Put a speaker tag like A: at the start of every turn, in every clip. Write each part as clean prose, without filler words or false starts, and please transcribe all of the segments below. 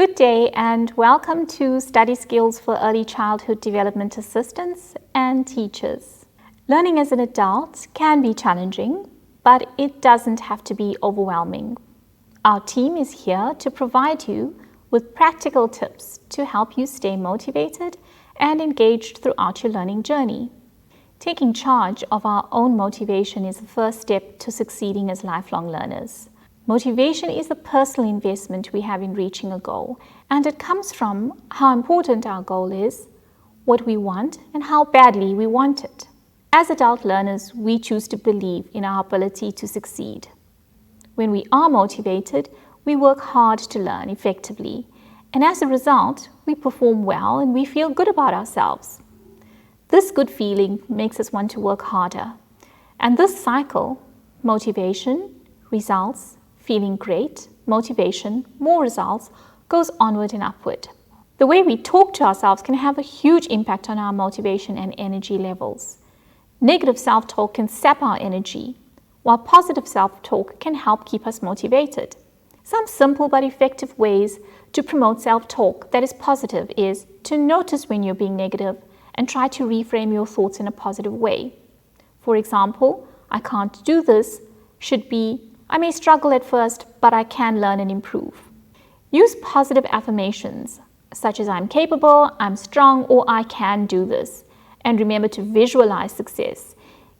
A: Good day and welcome to Study Skills for Early Childhood Development Assistants and Teachers. Learning as an adult can be challenging, but it doesn't have to be overwhelming. Our team is here to provide you with practical tips to help you stay motivated and engaged throughout your learning journey. Taking charge of our own motivation is the first step to succeeding as lifelong learners. Motivation is a personal investment we have in reaching a goal, and it comes from how important our goal is, what we want, and how badly we want it. As adult learners, we choose to believe in our ability to succeed. When we are motivated, we work hard to learn effectively, and as a result, we perform well and we feel good about ourselves. This good feeling makes us want to work harder, and this cycle, motivation, results, feeling great, motivation, more results, goes onward and upward. The way we talk to ourselves can have a huge impact on our motivation and energy levels. Negative self-talk can sap our energy, while positive self-talk can help keep us motivated. Some simple but effective ways to promote self-talk that is positive is to notice when you're being negative and try to reframe your thoughts in a positive way. For example, I can't do this should be, I may struggle at first, but I can learn and improve. Use positive affirmations such as I'm capable, I'm strong, or I can do this. And remember to visualize success.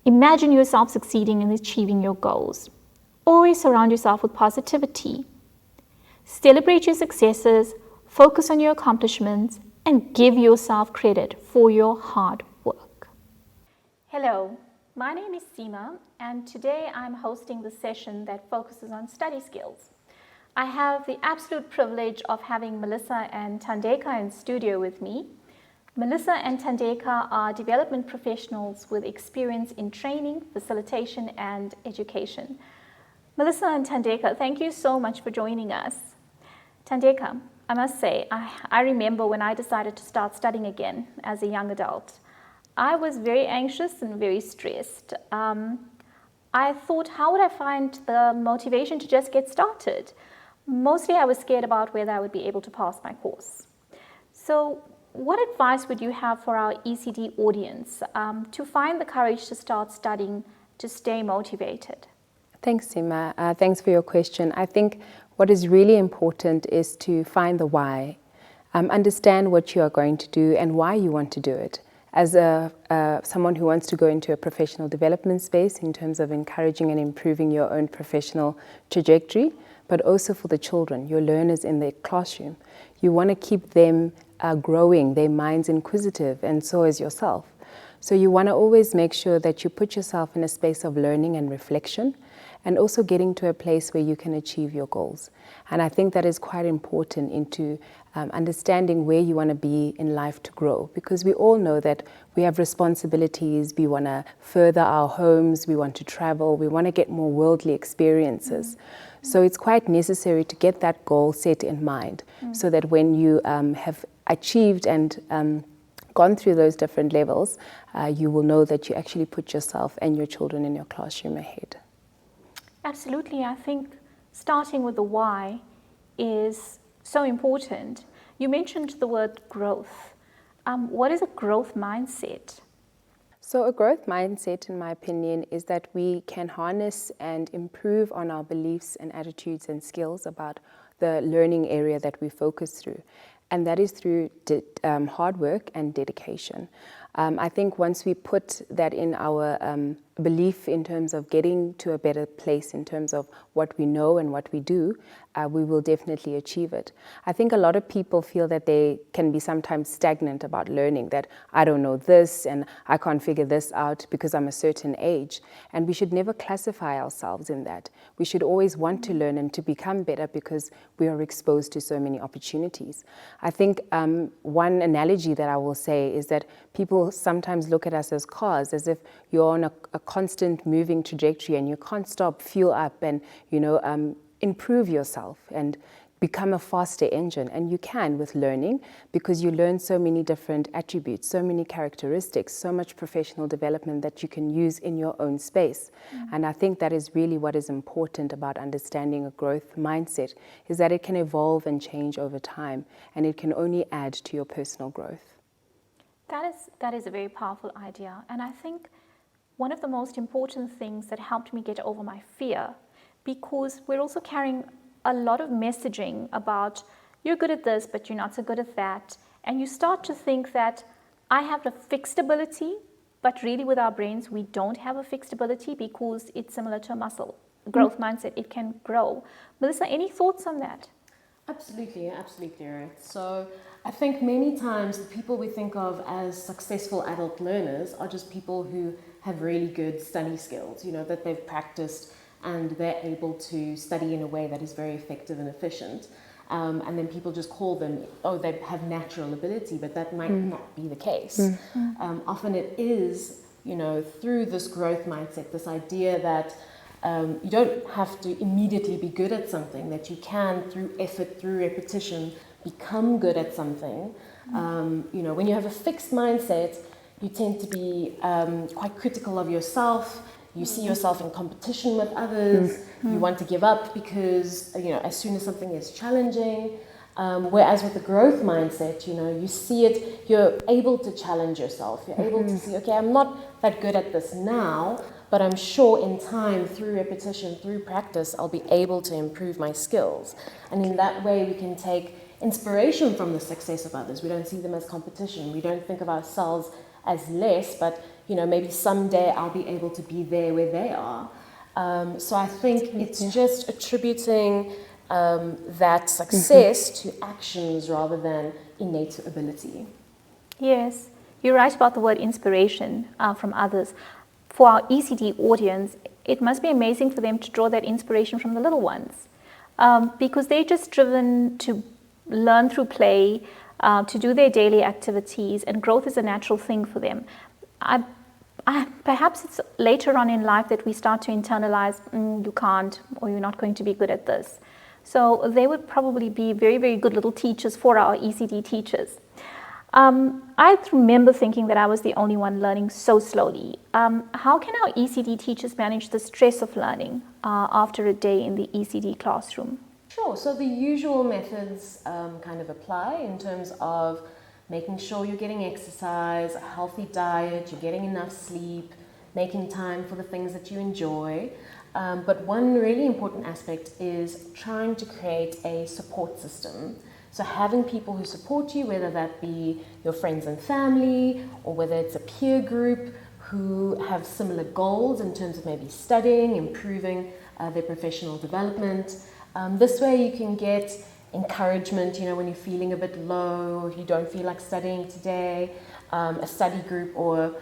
A: Imagine yourself succeeding in achieving your goals. Always surround yourself with positivity. Celebrate your successes, focus on your accomplishments, and give yourself credit for your hard work. Hello. My name is Seema, and today I'm hosting the session that focuses on study skills. I have the absolute privilege of having Melissa and Thandeka in studio with me. Melissa and Thandeka are development professionals with experience in training, facilitation, and education. Melissa and Thandeka, thank you so much for joining us. Thandeka, I must say, I remember when I decided to start studying again as a young adult. I was very anxious and very stressed. I thought, how would I find the motivation to just get started? Mostly I was scared about whether I would be able to pass my course. So what advice would you have for our ECD audience to find the courage to start studying, to stay motivated?
B: Thanks, Seema. Thanks for your question. I think what is really important is to find the why. Understand what you are going to do and why you want to do it. As someone who wants to go into a professional development space in terms of encouraging and improving your own professional trajectory, but also for the children, your learners in the classroom. You want to keep them growing, their minds inquisitive, and so is yourself. So you want to always make sure that you put yourself in a space of learning and reflection, and also getting to a place where you can achieve your goals. And I think that is quite important into understanding where you want to be in life to grow, because we all know that we have responsibilities, we want to further our homes, we want to travel, we want to get more worldly experiences. So it's quite necessary to get that goal set in mind, so that when you have achieved and gone through those different levels, you will know that you actually put yourself and your children in your classroom ahead.
A: Absolutely. I think starting with the why is so important. You mentioned the word growth. What is a growth mindset?
B: So a growth mindset, in my opinion, is that we can harness and improve on our beliefs and attitudes and skills about the learning area that we focus through. And that is through hard work and dedication. I think once we put that in our belief in terms of getting to a better place in terms of what we know and what we do, we will definitely achieve it. I think a lot of people feel that they can be sometimes stagnant about learning, that I don't know this and I can't figure this out because I'm a certain age. And we should never classify ourselves in that. We should always want to learn and to become better because we are exposed to so many opportunities. I think one analogy that I will say is that people sometimes look at us as cars, as if you're on a constant moving trajectory and you can't stop, fuel up, and improve yourself and become a faster engine. And you can with learning, because you learn so many different attributes, so many characteristics, so much professional development that you can use in your own space. And I think that is really what is important about understanding a growth mindset, is that it can evolve and change over time, and it can only add to your personal growth.
A: That is a very powerful idea. And I think one of the most important things that helped me get over my fear, because we're also carrying a lot of messaging about you're good at this, but you're not so good at that. And you start to think that I have a fixed ability, but really with our brains, we don't have a fixed ability, because it's similar to a muscle. Growth mindset, it can grow. Melissa, any thoughts on that?
C: Absolutely right. So I think many times the people we think of as successful adult learners are just people who have really good study skills, that they've practiced and they're able to study in a way that is very effective and efficient. And then people just call them, they have natural ability, but that might not be the case. Often it is, through this growth mindset, this idea that you don't have to immediately be good at something, that you can, through effort, through repetition, become good at something. When you have a fixed mindset, you tend to be quite critical of yourself. You see yourself in competition with others. You want to give up because, as soon as something is challenging. Whereas with the growth mindset, you see it, you're able to challenge yourself. You're able to see, okay, I'm not that good at this now, but I'm sure in time, through repetition, through practice, I'll be able to improve my skills. And in that way, we can take inspiration from the success of others. We don't see them as competition. We don't think of ourselves as less, but maybe someday I'll be able to be there where they are. So I think it's just attributing that success to actions rather than innate ability.
A: Yes, you're right about the word inspiration from others. For our ECD audience, it must be amazing for them to draw that inspiration from the little ones, because they're just driven to learn through play, to do their daily activities, and growth is a natural thing for them. Perhaps it's later on in life that we start to internalize, you can't, or you're not going to be good at this. So they would probably be very, very good little teachers for our ECD teachers. I remember thinking that I was the only one learning so slowly. How can our ECD teachers manage the stress of learning after a day in the ECD classroom?
C: Sure, so the usual methods kind of apply in terms of making sure you're getting exercise, a healthy diet, you're getting enough sleep, making time for the things that you enjoy. But one really important aspect is trying to create a support system. So having people who support you, whether that be your friends and family, or whether it's a peer group who have similar goals in terms of maybe studying, improving their professional development. This way you can get encouragement, when you're feeling a bit low, or if you don't feel like studying today. A study group or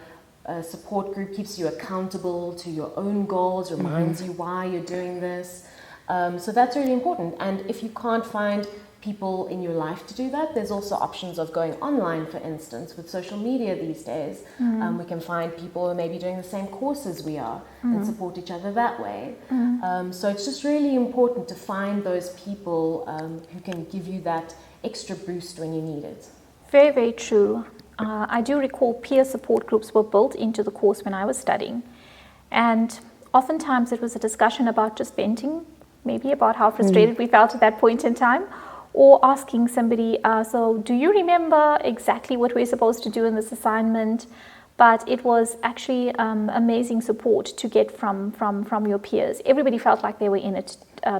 C: a support group keeps you accountable to your own goals, reminds you why you're doing this. So that's really important. And if you can't find people in your life to do that, there's also options of going online, for instance, with social media these days. We can find people who are maybe doing the same course as we are and support each other that way. So it's just really important to find those people who can give you that extra boost when you need it.
A: Very, very true. I do recall peer support groups were built into the course when I was studying. And oftentimes it was a discussion about just venting, maybe about how frustrated we felt at that point in time, or asking somebody, so do you remember exactly what we're supposed to do in this assignment? But it was actually amazing support to get from your peers. Everybody felt like they were in it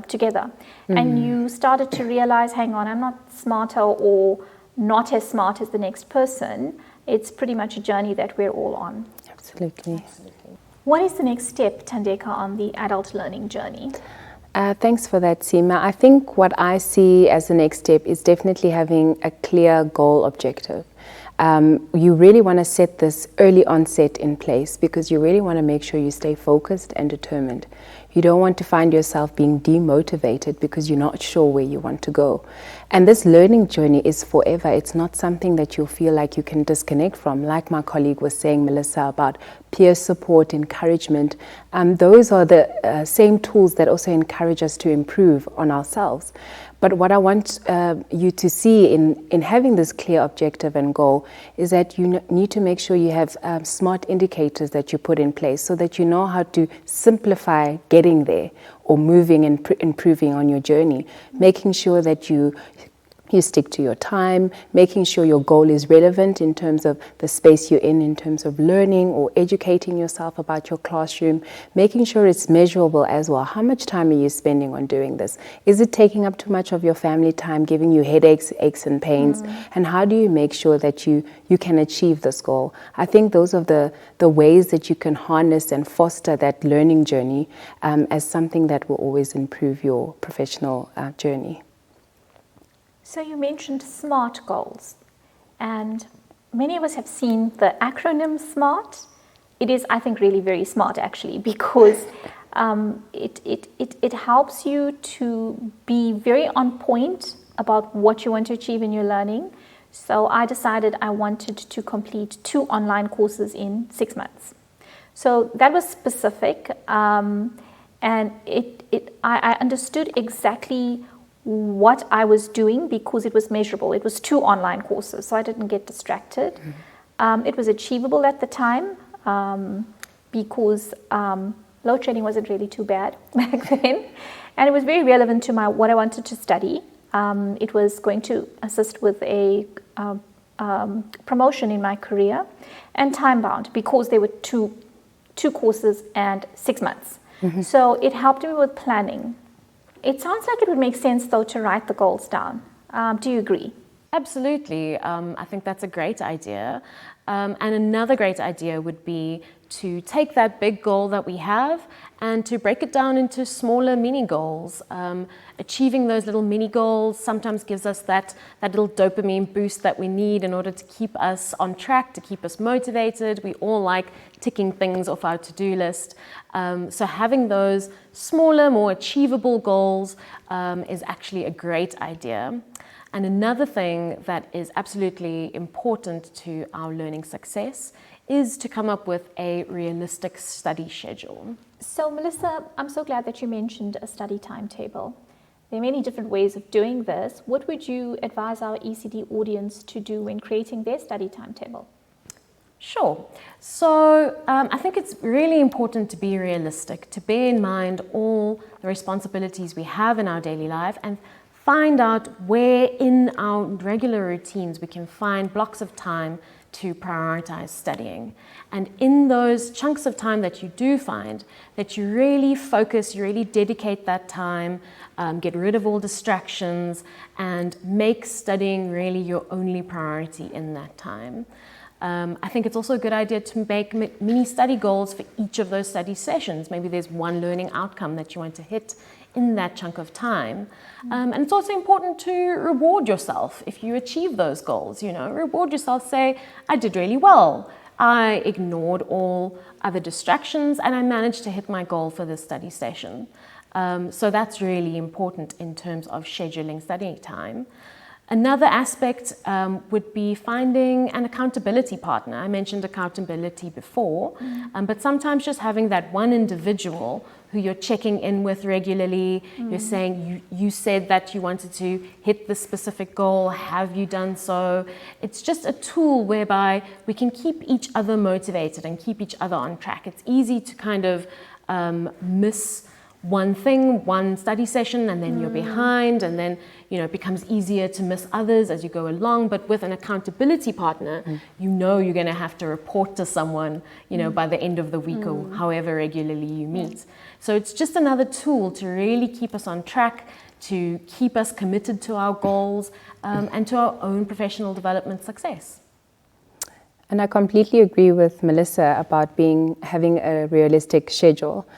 A: together. And you started to realize, hang on, I'm not smarter or not as smart as the next person. It's pretty much a journey that we're all on.
B: Absolutely.
A: What is the next step, Thandeka, on the adult learning journey?
B: Thanks for that, Seema. I think what I see as the next step is definitely having a clear goal objective. You really want to set this early onset in place, because you really want to make sure you stay focused and determined. You don't want to find yourself being demotivated because you're not sure where you want to go. And this learning journey is forever. It's not something that you'll feel like you can disconnect from. Like my colleague was saying, Melissa, about peer support, encouragement. Those are the same tools that also encourage us to improve on ourselves. But what I want you to see in having this clear objective and goal is that you need to make sure you have smart indicators that you put in place so that you know how to simplify getting there or moving and improving on your journey, making sure that you stick to your time, making sure your goal is relevant in terms of the space you're in terms of learning or educating yourself about your classroom, making sure it's measurable as well. How much time are you spending on doing this? Is it taking up too much of your family time, giving you headaches, aches and pains? And how do you make sure that you can achieve this goal? I think those are the ways that you can harness and foster that learning journey as something that will always improve your professional journey.
A: So you mentioned SMART goals, and many of us have seen the acronym SMART. It is, I think, really very smart actually, because it helps you to be very on point about what you want to achieve in your learning. So I decided I wanted to complete 2 online courses in 6 months. So that was specific, and I understood exactly what I was doing because it was measurable. It was 2 online courses, so I didn't get distracted. It was achievable at the time because load shedding wasn't really too bad back then, and it was very relevant to what I wanted to study. It was going to assist with a promotion in my career, and time bound because there were two courses and 6 months. So it helped me with planning. It sounds like it would make sense, though, to write the goals down. Do you agree?
C: Absolutely. I think that's a great idea. And another great idea would be to take that big goal that we have and to break it down into smaller mini goals. Achieving those little mini goals sometimes gives us that little dopamine boost that we need in order to keep us on track, to keep us motivated. We all like ticking things off our to-do list. So having those smaller, more achievable goals is actually a great idea. And another thing that is absolutely important to our learning success is to come up with a realistic study schedule.
A: So Melissa, I'm so glad that you mentioned a study timetable. There are many different ways of doing this. What would you advise our ECD audience to do when creating their study timetable?
C: Sure. So I think it's really important to be realistic, to bear in mind all the responsibilities we have in our daily life and find out where in our regular routines we can find blocks of time to prioritize studying. And in those chunks of time that you do find, that you really focus, you really dedicate that time, get rid of all distractions, and make studying really your only priority in that time. I think it's also a good idea to make mini study goals for each of those study sessions. Maybe there's one learning outcome that you want to hit in that chunk of time. And it's also important to reward yourself if you achieve those goals. Reward yourself, say, I did really well. I ignored all other distractions and I managed to hit my goal for this study session. So that's really important in terms of scheduling study time. Another aspect would be finding an accountability partner. I mentioned accountability before, but sometimes just having that one individual who you're checking in with regularly, you're saying, you said that you wanted to hit this specific goal, have you done so? It's just a tool whereby we can keep each other motivated and keep each other on track. It's easy to kind of miss one thing, one study session, and then you're behind, and then it becomes easier to miss others as you go along. But with an accountability partner, you're going to have to report to someone, by the end of the week or however regularly you meet. So it's just another tool to really keep us on track, to keep us committed to our goals, and to our own professional development success.
B: And I completely agree with Melissa about having a realistic schedule.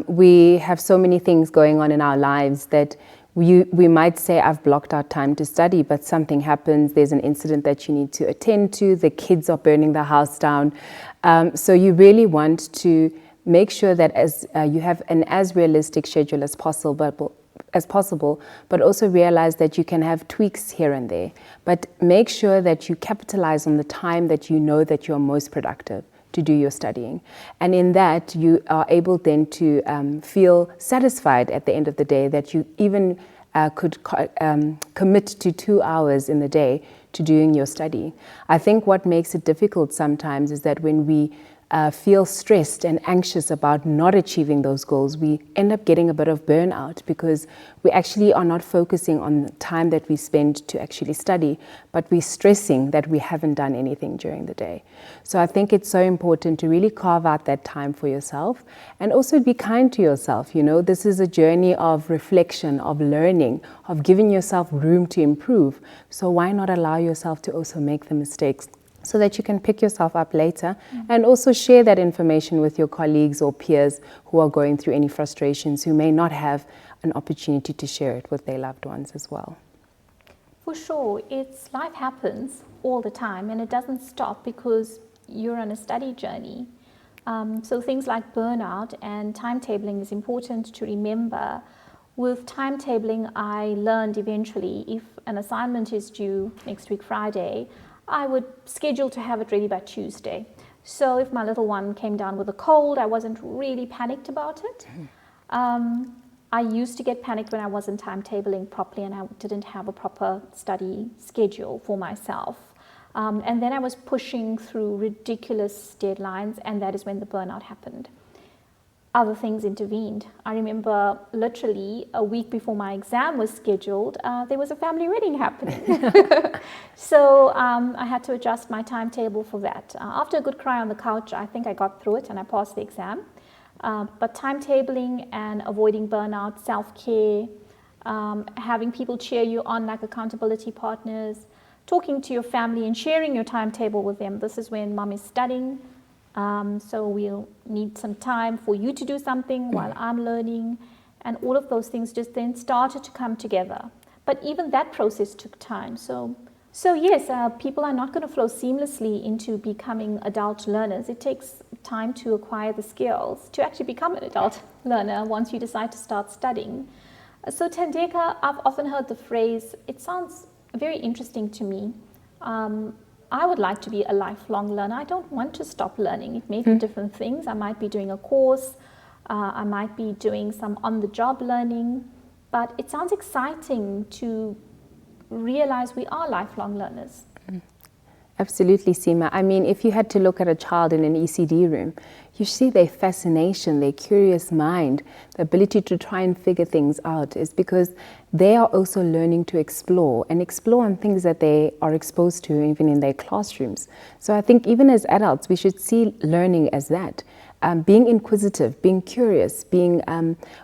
B: We have so many things going on in our lives that we might say, I've blocked out time to study, but something happens, there's an incident that you need to attend to, the kids are burning the house down. So you really want to make sure that as you have an as realistic schedule as possible, but also realize that you can have tweaks here and there. But make sure that you capitalize on the time that you know that you're most productive to do your studying. And in that, you are able then to feel satisfied at the end of the day that you even could commit to 2 hours in the day to doing your study. I think what makes it difficult sometimes is that when we feel stressed and anxious about not achieving those goals, we end up getting a bit of burnout because we actually are not focusing on the time that we spend to actually study, but we're stressing that we haven't done anything during the day. So I think it's so important to really carve out that time for yourself and also be kind to yourself. You know, this is a journey of reflection, of learning, of giving yourself room to improve. So why not allow yourself to also make the mistakes so that you can pick yourself up later and also share that information with your colleagues or peers who are going through any frustrations, who may not have an opportunity to share it with their loved ones as well.
A: For sure, life happens all the time and it doesn't stop because you're on a study journey. So things like burnout and timetabling is important to remember. With timetabling, I learned eventually if an assignment is due next week Friday, I would schedule to have it ready by Tuesday. So if my little one came down with a cold, I wasn't really panicked about it. I used to get panicked when I wasn't timetabling properly and I didn't have a proper study schedule for myself. And then I was pushing through ridiculous deadlines, and that is when the burnout happened. Other things intervened. I remember literally a week before my exam was scheduled, there was a family wedding happening. So I had to adjust my timetable for that. After a good cry on the couch, I think I got through it and I passed the exam. But timetabling and avoiding burnout, self-care, having people cheer you on like accountability partners, talking to your family and sharing your timetable with them. This is when mom is studying. So we'll need some time for you to do something while I'm learning, and all of those things just then started to come together. But even that process took time. So yes, people are not going to flow seamlessly into becoming adult learners. It takes time to acquire the skills to actually become an adult learner once you decide to start studying. So Thandeka, I've often heard the phrase, it sounds very interesting to me. I would like to be a lifelong learner. I don't want to stop learning. It may be different things. I might be doing a course. I might be doing some on-the-job learning. But it sounds exciting to realize we are lifelong learners.
B: Absolutely, Seema. I mean, if you had to look at a child in an ECD room, you see their fascination, their curious mind, the ability to try and figure things out is because they are also learning to explore on things that they are exposed to even in their classrooms. So I think even as adults, we should see learning as that. Being inquisitive, being curious, being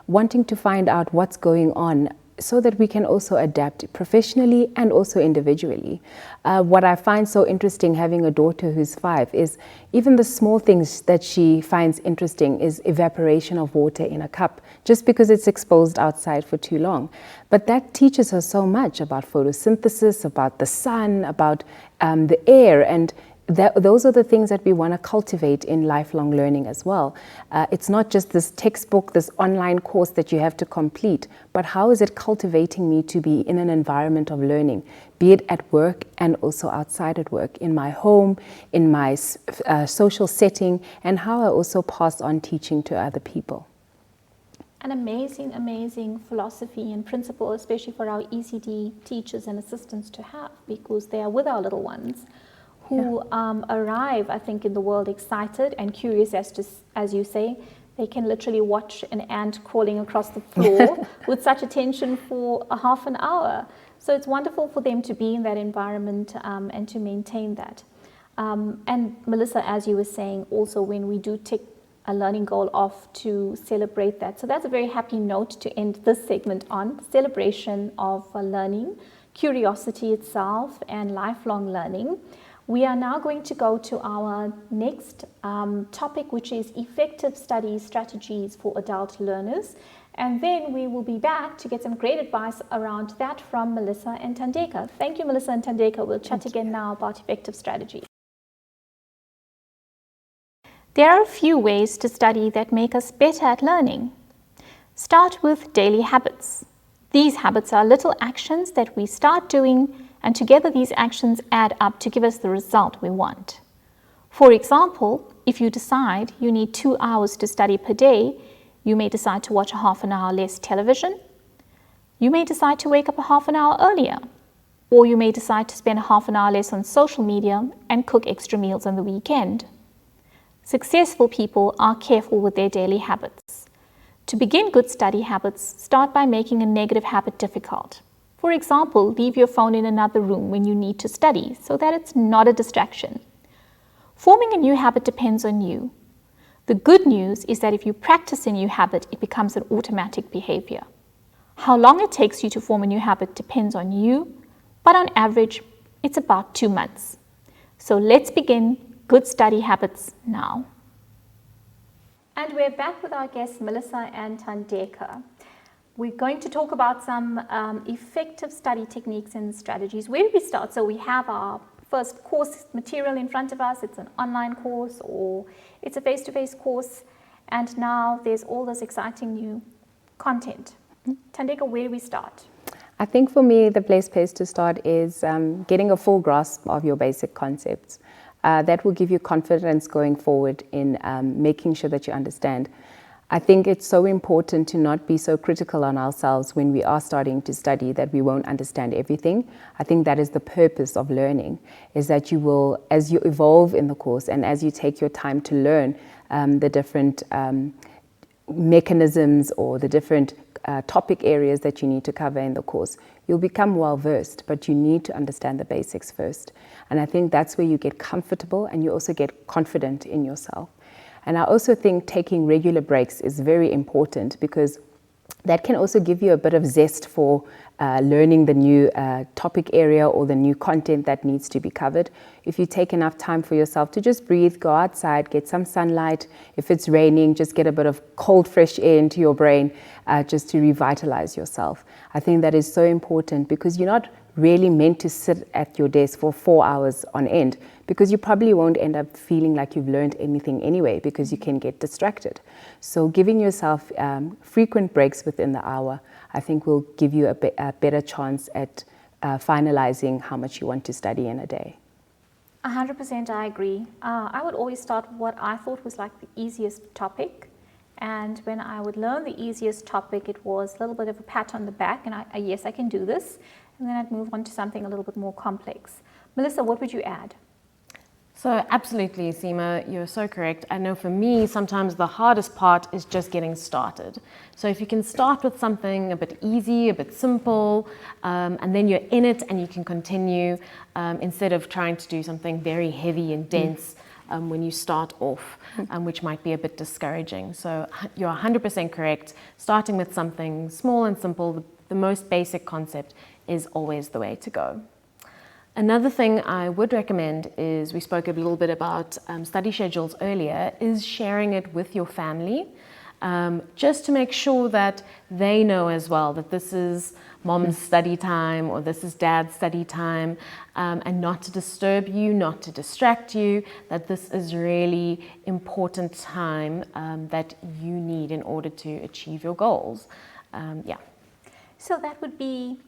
B: wanting to find out what's going on, so that we can also adapt professionally and also individually. What I find so interesting having a daughter who's 5 is even the small things that she finds interesting is evaporation of water in a cup, just because it's exposed outside for too long. But that teaches her so much about photosynthesis, about the sun, about the air, and those are the things that we want to cultivate in lifelong learning as well. It's not just this textbook, this online course that you have to complete, but how is it cultivating me to be in an environment of learning, be it at work and also outside at work, in my home, in my social setting, and how I also pass on teaching to other people.
A: An amazing, amazing philosophy and principle, especially for our ECD teachers and assistants to have, because they are with our little ones who arrive, I think, in the world excited and curious, as you say. They can literally watch an ant crawling across the floor with such attention for a half an hour. So it's wonderful for them to be in that environment and to maintain that. And Melissa, as you were saying, also when we do tick a learning goal off, to celebrate that. So that's a very happy note to end this segment on, celebration of learning, curiosity itself, and lifelong learning. We are now going to go to our next topic, which is effective study strategies for adult learners. And then we will be back to get some great advice around that from Melissa and Thandeka. Thank you, Melissa and Thandeka. We'll chat again now about effective strategy. There are a few ways to study that make us better at learning. Start with daily habits. These habits are little actions that we start doing, and together these actions add up to give us the result we want. For example, if you decide you need 2 hours to study per day, you may decide to watch a half an hour less television. You may decide to wake up a half an hour earlier. Or you may decide to spend a half an hour less on social media and cook extra meals on the weekend. Successful people are careful with their daily habits. To begin good study habits, start by making a negative habit difficult. For example, leave your phone in another room when you need to study so that it's not a distraction. Forming a new habit depends on you. The good news is that if you practice a new habit, it becomes an automatic behavior. How long it takes you to form a new habit depends on you, but on average, it's about 2 months. So let's begin good study habits now. And we're back with our guests, Melissa and Thandeka. We're going to talk about some effective study techniques and strategies. Where do we start? So we have our first course material in front of us. It's an online course or it's a face-to-face course. And now there's all this exciting new content. Thandeka, where do we start?
B: I think for me, the best place to start is getting a full grasp of your basic concepts. That will give you confidence going forward in making sure that you understand. I think it's so important to not be so critical on ourselves when we are starting to study that we won't understand everything. I think that is the purpose of learning, is that you will, as you evolve in the course and as you take your time to learn the different mechanisms or the different topic areas that you need to cover in the course, you'll become well versed, but you need to understand the basics first. And I think that's where you get comfortable and you also get confident in yourself. And I also think taking regular breaks is very important because that can also give you a bit of zest for learning the new topic area or the new content that needs to be covered. If you take enough time for yourself to just breathe, go outside, get some sunlight. If it's raining, just get a bit of cold, fresh air into your brain just to revitalize yourself. I think that is so important because you're not really meant to sit at your desk for 4 hours on end because you probably won't end up feeling like you've learned anything anyway because you can get distracted. So giving yourself frequent breaks within the hour, I think will give you a better chance at finalizing how much you want to study in a day.
A: 100% I agree. I would always start what I thought was like the easiest topic. And when I would learn the easiest topic, it was a little bit of a pat on the back and yes, I can do this. And then I'd move on to something a little bit more complex. Melissa, what would you add?
C: So absolutely, Seema, you're so correct. I know for me, sometimes the hardest part is just getting started. So if you can start with something a bit easy, a bit simple, and then you're in it and you can continue instead of trying to do something very heavy and dense when you start off, which might be a bit discouraging. So you're 100% correct. Starting with something small and simple, the most basic concept is always the way to go. Another thing I would recommend is, we spoke a little bit about study schedules earlier, is sharing it with your family, just to make sure that they know as well that this is mom's study time or this is dad's study time, and not to disturb you, not to distract you, that this is really important time that you need in order to achieve your goals.
A: So that would be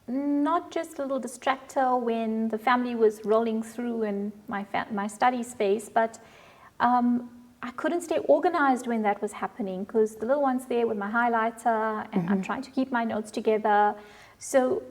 A: not just a little distractor when the family was rolling through in my study space, but I couldn't stay organized when that was happening because the little one's there with my highlighter and I'm trying to keep my notes together. So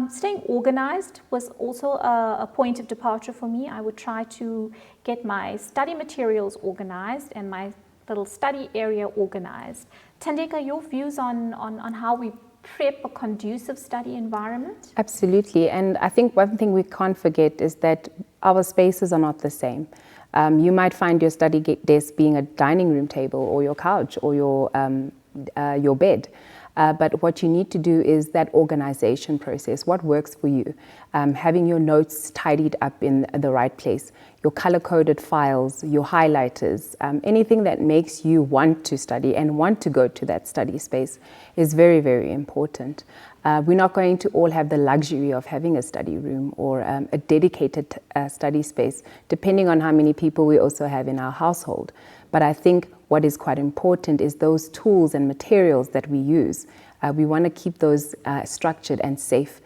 A: staying organized was also a point of departure for me. I would try to get my study materials organized and my little study area organized. Thandeka, your views on how we prep a conducive study environment?
B: Absolutely, and I think one thing we can't forget is that our spaces are not the same. You might find your study desk being a dining room table or your couch or your bed. But what you need to do is that organization process. What works for you? Having your notes tidied up in the right place, your color-coded files, your highlighters, anything that makes you want to study and want to go to that study space is very, very important. We're not going to all have the luxury of having a study room or a dedicated study space, depending on how many people we also have in our household. But I think what is quite important is those tools and materials that we use. We want to keep those structured and safe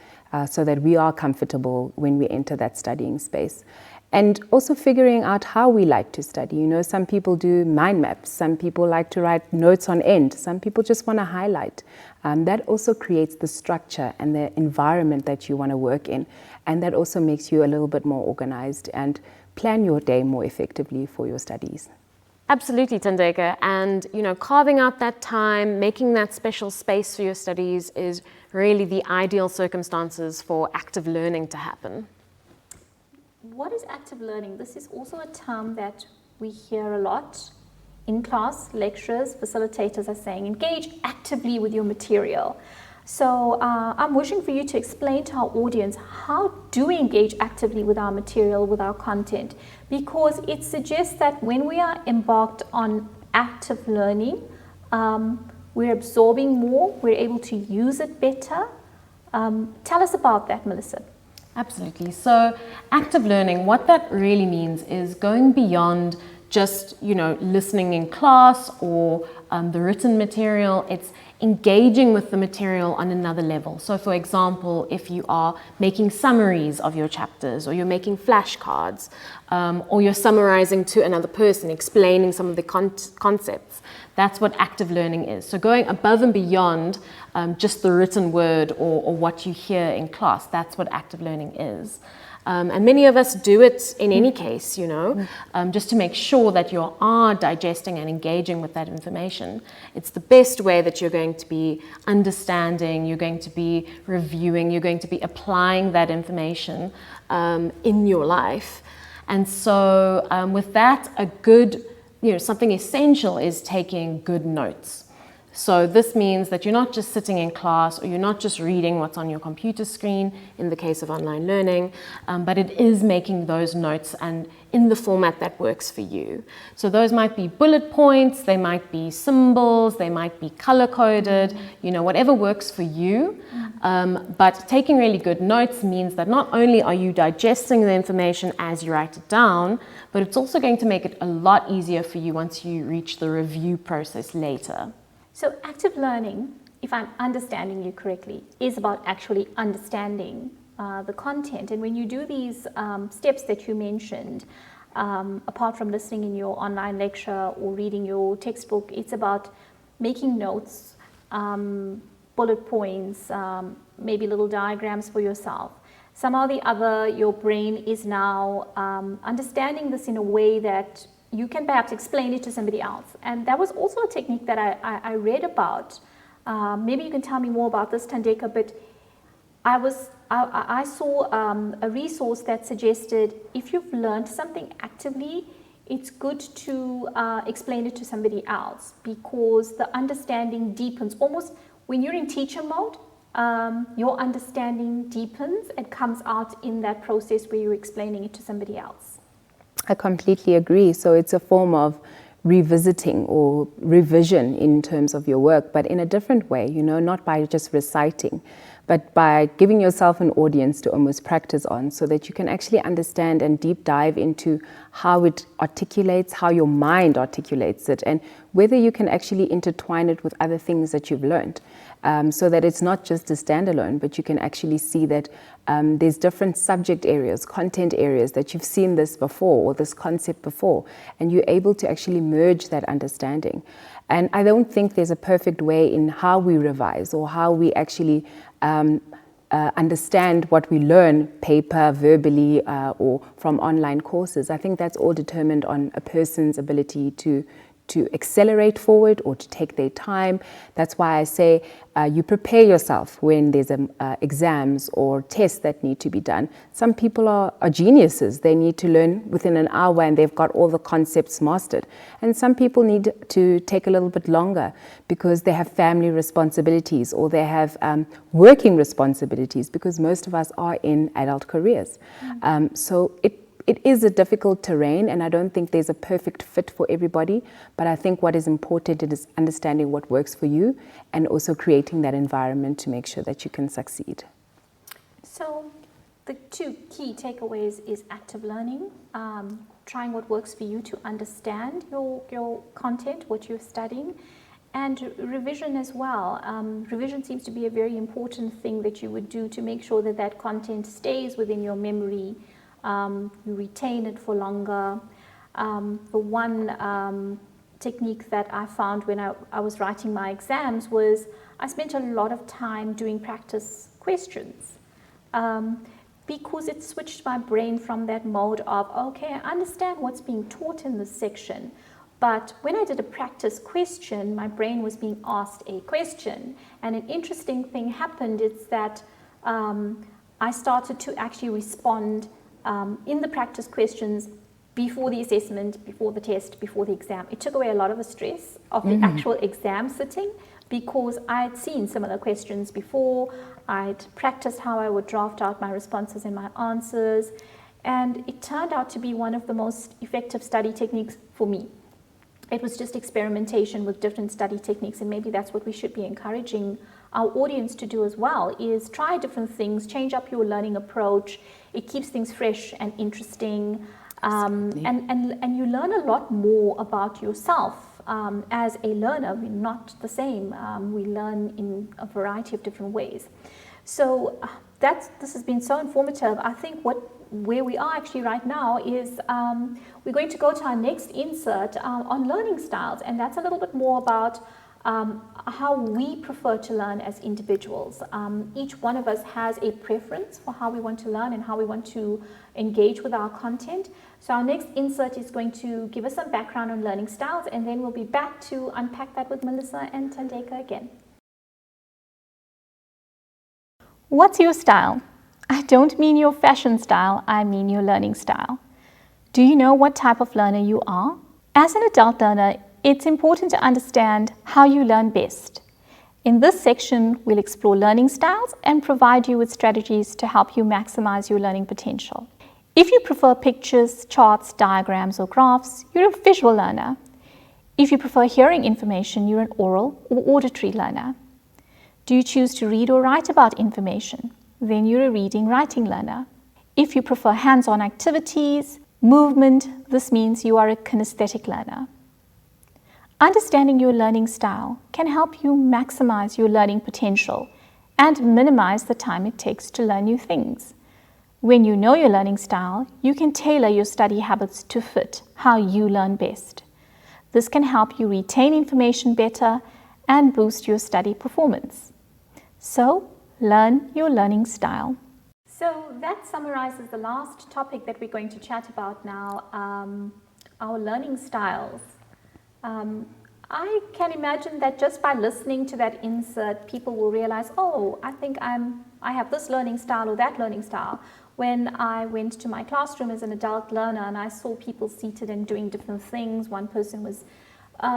B: so that we are comfortable when we enter that studying space. And also figuring out how we like to study. You know, some people do mind maps, some people like to write notes on end, some people just want to highlight. That also creates the structure and the environment that you want to work in. And that also makes you a little bit more organized and plan your day more effectively for your studies.
C: Absolutely, Thandeka. And, you know, carving out that time, making that special space for your studies is really the ideal circumstances for active learning to happen.
A: What is active learning? This is also a term that we hear a lot in class. Lecturers, facilitators are saying, engage actively with your material. So I'm wishing for you to explain to our audience, how do we engage actively with our material, with our content? Because it suggests that when we are embarked on active learning, we're absorbing more, we're able to use it better. Tell us about that, Melissa.
C: Absolutely. So active learning, what that really means is going beyond just, you know, listening in class or the written material. It's engaging with the material on another level. So for example, if you are making summaries of your chapters, or you're making flashcards, or you're summarizing to another person, explaining some of the concepts, that's what active learning is. So going above and beyond just the written word or what you hear in class, that's what active learning is. And many of us do it in any case, you know, just to make sure that you are digesting and engaging with that information. It's the best way that you're going to be understanding, you're going to be reviewing, you're going to be applying that information in your life. And so with that, a good, you know, something essential is taking good notes. So this means that you're not just sitting in class, or you're not just reading what's on your computer screen in the case of online learning, but it is making those notes and in the format that works for you. So those might be bullet points, they might be symbols, they might be color-coded, you know, whatever works for you. But taking really good notes means that not only are you digesting the information as you write it down, but it's also going to make it a lot easier for you once you reach the review process later.
A: So active learning, if I'm understanding you correctly, is about actually understanding the content. And when you do these steps that you mentioned, apart from listening in your online lecture or reading your textbook, it's about making notes, bullet points, maybe little diagrams for yourself. Somehow or the other, your brain is now understanding this in a way that you can perhaps explain it to somebody else. And that was also a technique that I read about. Maybe you can tell me more about this, Thandeka, but I saw a resource that suggested if you've learned something actively, it's good to explain it to somebody else, because the understanding deepens. Almost when you're in teacher mode, your understanding deepens and comes out in that process where you're explaining it to somebody else.
B: I completely agree. So it's a form of revisiting or revision in terms of your work, but in a different way, you know, not by just reciting, but by giving yourself an audience to almost practice on, so that you can actually understand and deep dive into how it articulates, how your mind articulates it, and whether you can actually intertwine it with other things that you've learned. So that it's not just a standalone, but you can actually see that there's different subject areas, content areas that you've seen this before or this concept before, and you're able to actually merge that understanding. And I don't think there's a perfect way in how we revise or how we actually understand what we learn, paper, verbally, or from online courses. I think that's all determined on a person's ability to accelerate forward or to take their time. That's why I say you prepare yourself when there's exams or tests that need to be done. Some people are geniuses. They need to learn within an hour and they've got all the concepts mastered. And some people need to take a little bit longer because they have family responsibilities or they have working responsibilities, because most of us are in adult careers. So it is a difficult terrain, and I don't think there's a perfect fit for everybody, but I think what is important is understanding what works for you and also creating that environment to make sure that you can succeed.
A: So the two key takeaways is active learning, trying what works for you to understand your content, what you're studying, and revision as well. Revision seems to be a very important thing that you would do to make sure that that content stays within your memory. You retain it for longer. The one technique that I found when I was writing my exams was I spent a lot of time doing practice questions because it switched my brain from that mode of, okay, I understand what's being taught in this section, but when I did a practice question, my brain was being asked a question, and an interesting thing happened. It's that I started to actually respond in the practice questions before the assessment, before the test, before the exam. It took away a lot of the stress of the actual exam sitting because I had seen similar questions before. I'd practiced how I would draft out my responses and my answers, and it turned out to be one of the most effective study techniques for me. It was just experimentation with different study techniques, and maybe that's what we should be encouraging our audience to do as well, is try different things, change up your learning approach. It keeps things fresh and interesting, and you learn a lot more about yourself. As a learner, we're not the same. We learn in a variety of different ways. So this has been so informative. I think where we are actually right now is we're going to go to our next insert on learning styles, and that's a little bit more about how we prefer to learn as individuals. Each one of us has a preference for how we want to learn and how we want to engage with our content. So our next insert is going to give us some background on learning styles, and then we'll be back to unpack that with Melissa and Thandeka again. What's your style? I don't mean your fashion style, I mean your learning style. Do you know what type of learner you are? As an adult learner, it's important to understand how you learn best. In this section, we'll explore learning styles and provide you with strategies to help you maximize your learning potential. If you prefer pictures, charts, diagrams, or graphs, you're a visual learner. If you prefer hearing information, you're an oral or auditory learner. Do you choose to read or write about information? Then you're a reading-writing learner. If you prefer hands-on activities, movement, this means you are a kinesthetic learner. Understanding your learning style can help you maximize your learning potential and minimize the time it takes to learn new things. When you know your learning style, you can tailor your study habits to fit how you learn best. This can help you retain information better and boost your study performance. So, learn your learning style. So that summarizes the last topic that we're going to chat about now, our learning styles. I can imagine that just by listening to that insert, people will realize, oh, I think I have this learning style or that learning style. When I went to my classroom as an adult learner and I saw people seated and doing different things, one person was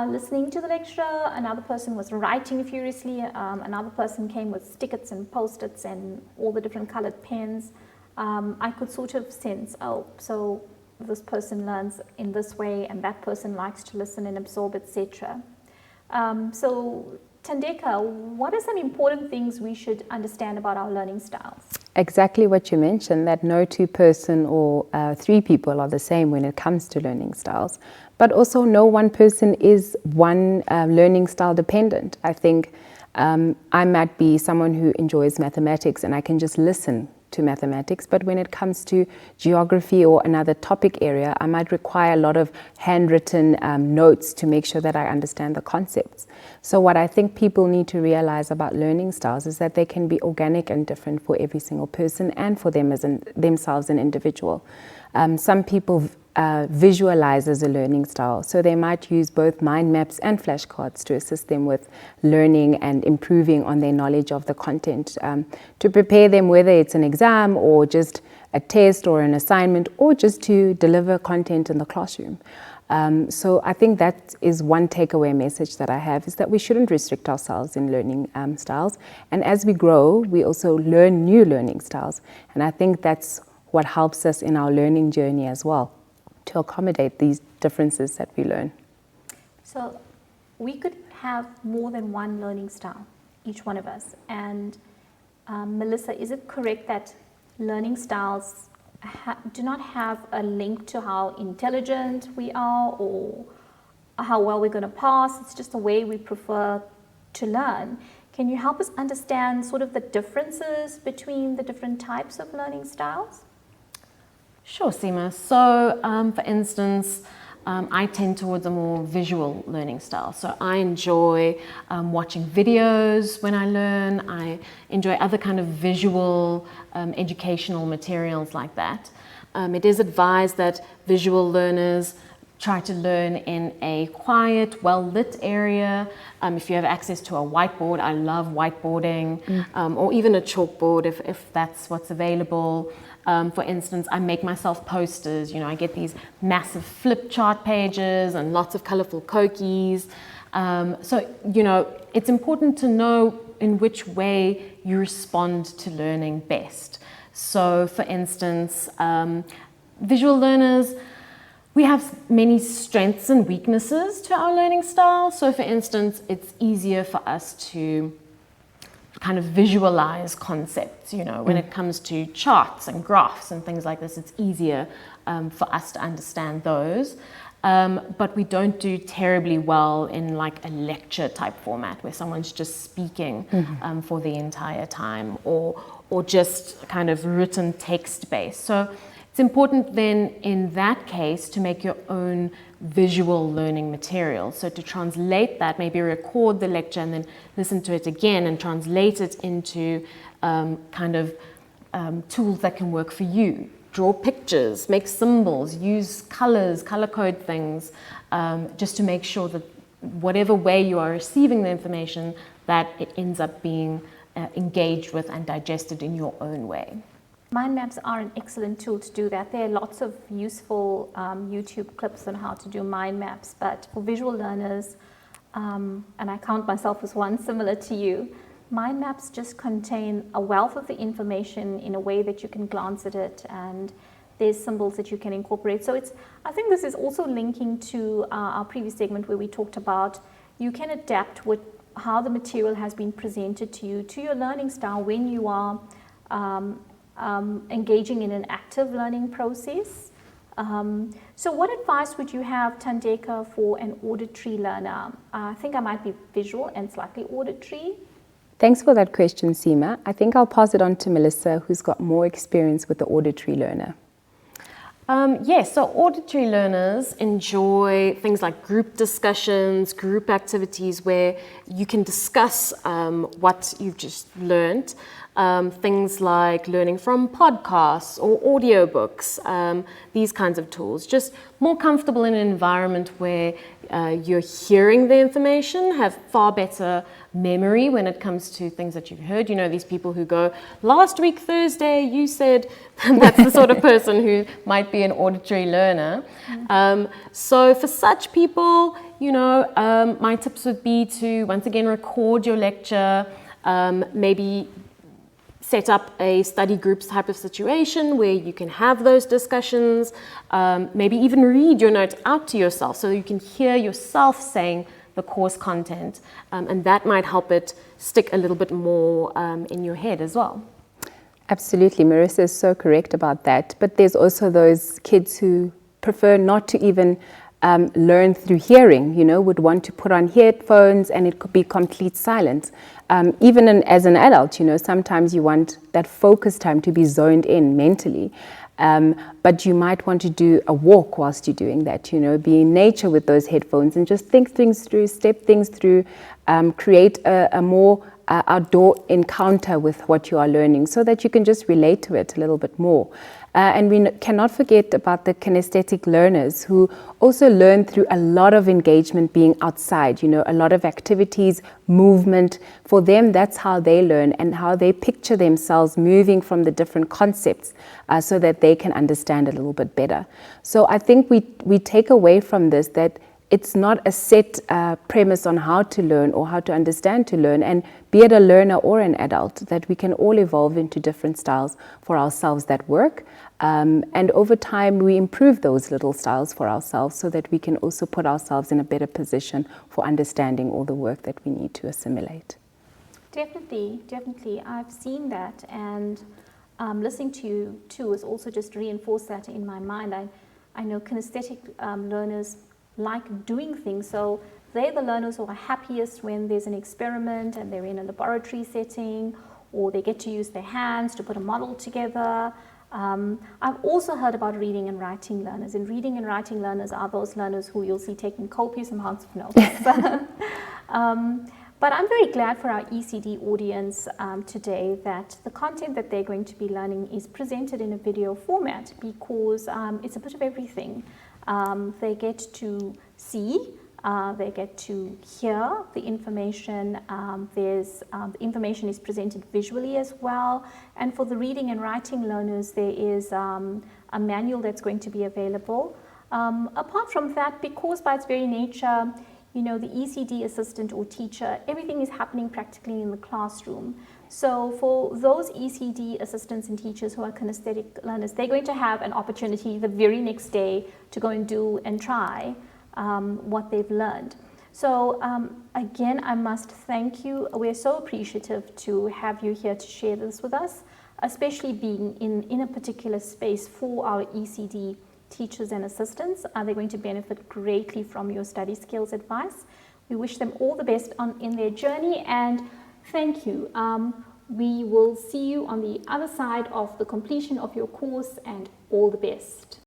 A: listening to the lecturer, another person was writing furiously, another person came with stickers and post-its and all the different colored pens. I could sort of sense, oh, so this person learns in this way and that person likes to listen and absorb, etc. So Thandeka, what are some important things we should understand about our learning styles?
B: Exactly what you mentioned, that no two person or three people are the same when it comes to learning styles. But also no one person is one learning style dependent. I think I might be someone who enjoys mathematics and I can just listen to mathematics, but when it comes to geography or another topic area, I might require a lot of handwritten notes to make sure that I understand the concepts. So what I think people need to realize about learning styles is that they can be organic and different for every single person and for them as themselves an individual. Some people visualize as a learning style, so they might use both mind maps and flashcards to assist them with learning and improving on their knowledge of the content, to prepare them, whether it's an exam or just a test or an assignment or just to deliver content in the classroom. So I think that is one takeaway message that I have, is that we shouldn't restrict ourselves in learning styles, and as we grow we also learn new learning styles, and I think that's what helps us in our learning journey as well, to accommodate these differences that we learn.
A: So we could have more than one learning style, each one of us. And Melissa, is it correct that learning styles do not have a link to how intelligent we are or how well we're going to pass? It's just a way we prefer to learn. Can you help us understand sort of the differences between the different types of learning styles?
C: Sure, Seema. So, for instance, I tend towards a more visual learning style. So I enjoy watching videos when I learn. I enjoy other kind of visual educational materials like that. It is advised that visual learners try to learn in a quiet, well-lit area. If you have access to a whiteboard, I love whiteboarding, or even a chalkboard if that's what's available. For instance, I make myself posters. I get these massive flip chart pages and lots of colorful cookies. So, it's important to know in which way you respond to learning best. So, for instance, visual learners, we have many strengths and weaknesses to our learning style. So, for instance, it's easier for us to kind of visualize concepts, when it comes to charts and graphs and things like this, it's easier for us to understand those. But we don't do terribly well in like a lecture type format where someone's just speaking for the entire time or just kind of written text based. So it's important then in that case to make your own visual learning material. So to translate that, maybe record the lecture and then listen to it again and translate it into tools that can work for you. Draw pictures, make symbols, use colors, color code things, just to make sure that whatever way you are receiving the information, that it ends up being engaged with and digested in your own way.
A: Mind maps are an excellent tool to do that. There are lots of useful YouTube clips on how to do mind maps, but for visual learners, and I count myself as one similar to you, mind maps just contain a wealth of the information in a way that you can glance at it, and there's symbols that you can incorporate. So I think this is also linking to our previous segment where we talked about you can adapt with how the material has been presented to you to your learning style when you are engaging in an active learning process. So what advice would you have, Thandeka, for an auditory learner? I think I might be visual and slightly auditory.
B: Thanks for that question, Seema. I think I'll pass it on to Melissa, who's got more experience with the auditory learner.
C: Yes, so auditory learners enjoy things like group discussions, group activities where you can discuss what you've just learned. Things like learning from podcasts or audiobooks, these kinds of tools. Just more comfortable in an environment where you're hearing the information, have far better memory when it comes to things that you've heard. These people who go, last week Thursday you said, that's the sort of person who might be an auditory learner. So for such people, my tips would be to once again record your lecture, maybe set up a study groups type of situation where you can have those discussions, maybe even read your notes out to yourself so you can hear yourself saying the course content, and that might help it stick a little bit more in your head as well.
B: Absolutely, Marissa is so correct about that. But there's also those kids who prefer not to even learn through hearing, would want to put on headphones and it could be complete silence. Even as an adult, sometimes you want that focus time to be zoned in mentally. But you might want to do a walk whilst you're doing that, be in nature with those headphones and just think things through, step things through, create a more outdoor encounter with what you are learning so that you can just relate to it a little bit more. And we cannot forget about the kinesthetic learners who also learn through a lot of engagement being outside, a lot of activities, movement. For them, that's how they learn and how they picture themselves moving from the different concepts so that they can understand a little bit better. So I think we take away from this that it's not a set premise on how to learn or how to understand to learn, and be it a learner or an adult, that we can all evolve into different styles for ourselves that work. And over time, we improve those little styles for ourselves so that we can also put ourselves in a better position for understanding all the work that we need to assimilate.
A: Definitely, definitely. I've seen that, and listening to you too has also just reinforced that in my mind. I know kinesthetic learners like doing things, so they're the learners who are happiest when there's an experiment and they're in a laboratory setting, or they get to use their hands to put a model together. I've also heard about reading and writing learners, and reading and writing learners are those learners who you'll see taking copious amounts of notes. But I'm very glad for our ECD audience today that the content that they're going to be learning is presented in a video format, because it's a bit of everything. They get to see, they get to hear the information. The information is presented visually as well. And for the reading and writing learners, there is a manual that's going to be available. Apart from that, because by its very nature, you know, the ECD assistant or teacher, everything is happening practically in the classroom. So for those ECD assistants and teachers who are kinesthetic learners, they're going to have an opportunity the very next day to go and do and try what they've learned. So again, I must thank you. We're so appreciative to have you here to share this with us, especially being in a particular space for our ECD teachers and assistants. They're going to benefit greatly from your study skills advice. We wish them all the best in their journey, and thank you. We will see you on the other side of the completion of your course, and all the best.